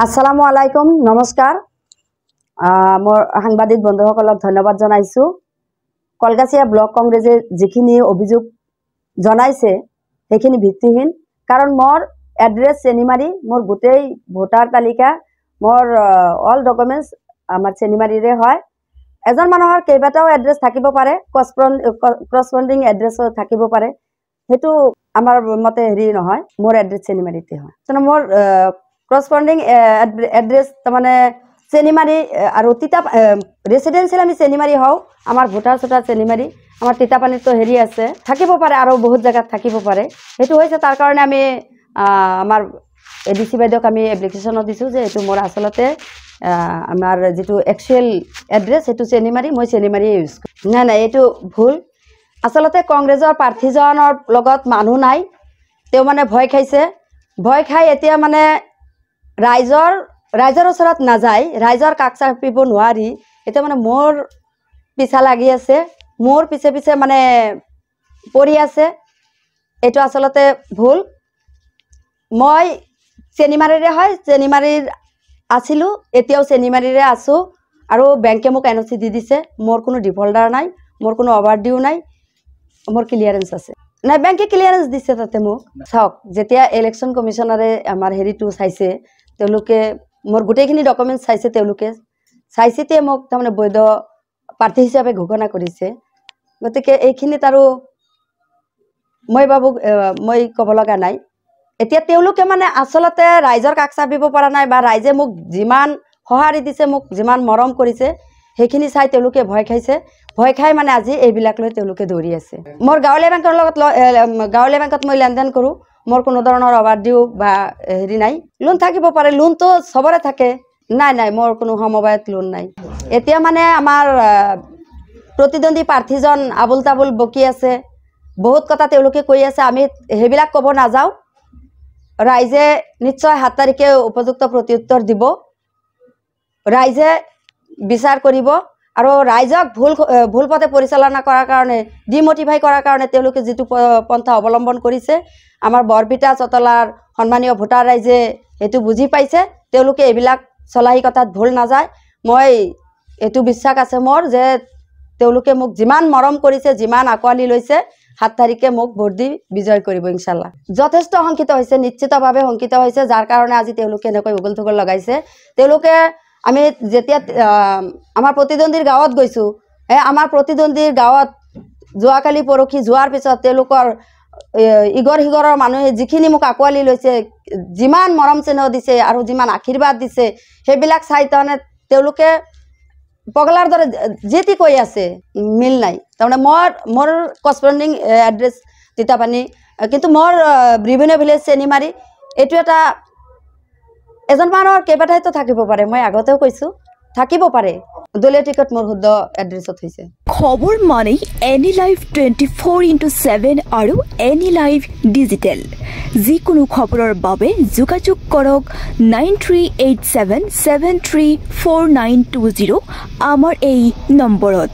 আসসালামু আলাইকুম নমস্কাৰ মোৰ সাংবাদিক বন্ধুসকলক ধন্যবাদ জনাইছো কলগাছিয়া ব্লক কংগ্ৰেছে যিখিনি অভিযোগ জনাইছে সেইখিনি ভিত্তিহীন কাৰণ মোৰ এড্ৰেছ চেনিমাৰি মোৰ গোটেই ভোটাৰ তালিকা মোৰ অল ডকুমেন্টস আমাৰ চেনিমাৰিৰে হয় এজন মানুহৰ কেইবাটাও এড্ৰেছ থাকিব পাৰে কৰস্পন্ডিং এড্ৰেছ থাকিব পাৰে হেতু আমাৰ মতে হেৰি নহয় মোৰ এড্ৰেছ চেনিমাৰিতে হয় তেনে মোৰ corresponding address tamane senimari aru tita residential ami senimari hau amar voter sotar senimari amar tita pani to heri ase thakibo pare aru bahut jaga thakibo pare hetu hoise tar karone ami amar ADC baidok ami application disu je etu mor asolote amar jitu actual address etu senimari moi senimari use na na etu bhul asolote congressor partyjonor logot manu nai teu mane bhoy khaise bhoy khai etia mane ৰাইজৰ ওচৰত না যায় ৰাইজৰ কাষ চাপিব নোৱাৰি এটা মানে মোৰ পিছা লাগি আছে মোৰ পিছে পিছে মানে পৰি আছে এটো আসলতে ভুল মই চেনিমাৰিৰে হয় চেনিমাৰিৰ আছিলো এতিয়াও চেনিমাৰিৰে আছো আৰু বেংকে মোক এনওসি দি দিছে মোৰ কোনো ডিফল্টাৰ নাই মোৰ কোনো ওভাৰডিউ নাই মোৰ ক্লিয়াৰেন্স আছে না বেংকে ক্লিয়াৰেন্স দিছে তাতে মোক চাওক যেতিয়া ইলেকশন কমিশনাৰে আমাৰ হেৰিটো চাইছে তেওলোকে মোৰ গোটেইখিনি ডকুমেন্টস চাইছে তেওলোকে চাইছিতে মোক তাৰমানে বৈধ প্ৰাৰ্থী হিচাপে ঘোষণা কৰিছে গতিকে এইখিনি তাৰো মই বাবু মই ক'ব লগা নাই এতিয়া তেওলোকে মানে আসলতে ৰাইজৰ কাষ চাপিব পৰা নাই বা ৰাইজে মোক যিমান সহাৰি দিছে মোক যিমান মৰম কৰিছে সেইখিনি চাই তেওলোকে ভয় খাইছে ভয় খাই মানে আজি এইবিলাক লৈ তেওলোকে দৌৰি আছে মোৰ গাঁৱলীয়া বেংকৰ লগত গাঁৱলীয়া বেংকত মই লেনদেন কৰো মোৰ কোনো ধৰণৰ ওভাৰডিউ বা হেৰি নাই লোন থাকিব পাৰে লোন তো সবৰে থাকে নাই নাই মোৰ কোনো সমবায়ত লোন নাই এতিয়া মানে আমাৰ প্ৰতিদ্বন্দ্বী প্ৰাৰ্থীজন আবুল তাবুল বকি আছে বহুত কথা তেওঁলোকে কৈ আছে আমি হেবিলাক ক'ব না যাও ৰাইজে নিশ্চয় 7 তাৰিখে উপযুক্ত প্ৰত্যুত্তৰ দিব ৰাইজে বিচাৰ কৰিব আৰু ৰাইজক ভুল পথে পৰিচালনা কৰাৰ কাৰণে ডিমোটিভাই কৰাৰ কাৰণে তেওঁলোকে যেটো পন্থা অৱলম্বন কৰিছে আমাৰ বৰপিটা চতলাৰ সন্মানীয় ভোটাৰ ৰাইজে এটো বুজি পাইছে তেওঁলোকে এবিলাক চলাই কথাত ভুল না যায় মই এটো বিশ্বাস আছে মোৰ যে তেওঁলোকে মোক যিমান মৰম কৰিছে যিমান আকোৱালি লৈছে 7 তাৰিখে মোক ভোট দি বিজয় কৰিব ইনশাআল্লাহ যথেষ্ট সংকিত হৈছে নিশ্চিতভাৱে সংকিত হৈছে যাৰ কাৰণে আজি তেওঁলোকে নকৈ উগল থগল লগাইছে তেওঁলোকে আমি যেতিয়া আমাৰ প্ৰতিদ্বন্দ্বীৰ গাঁৱত গৈছো আমাৰ প্ৰতিদ্বন্দ্বীৰ গাঁৱত যোৱাকালি পৰখি যোৱাৰ পিছত তেওঁলোকৰ ইগৰ হিগৰৰ মানুহে যিখিনি মোক আকোৱালি লৈছে যিমান মৰম চেনেহ দিছে আৰু যিমান আশীৰ্বাদ দিছে হেবিলাক চাই তানে তেওঁলোকে পগলাৰ দৰে যেতি কৈ আছে মিল নাই তাৰমানে মোৰ কৰস্পন্ডিং এড্ৰেছ তিতাপানী কিন্তু মোৰ ব্ৰিভিনে ভিলেজ চেনিমাৰি এটো এটা এজন মানুহৰ কেইবাটাইতো থাকিব পাৰে মই আগতেও কৈছো থাকিব পাৰে দলীয় টিকট মোৰ শুদ্ধ এড্ৰেছত হৈছে খবৰ মানে এনি লাইভ 24/7 আৰু এনি লাইভ ডিজিটেল যিকোনো খবৰৰ বাবে যোগাযোগ কৰক 9387734920 আমাৰ এই নম্বৰত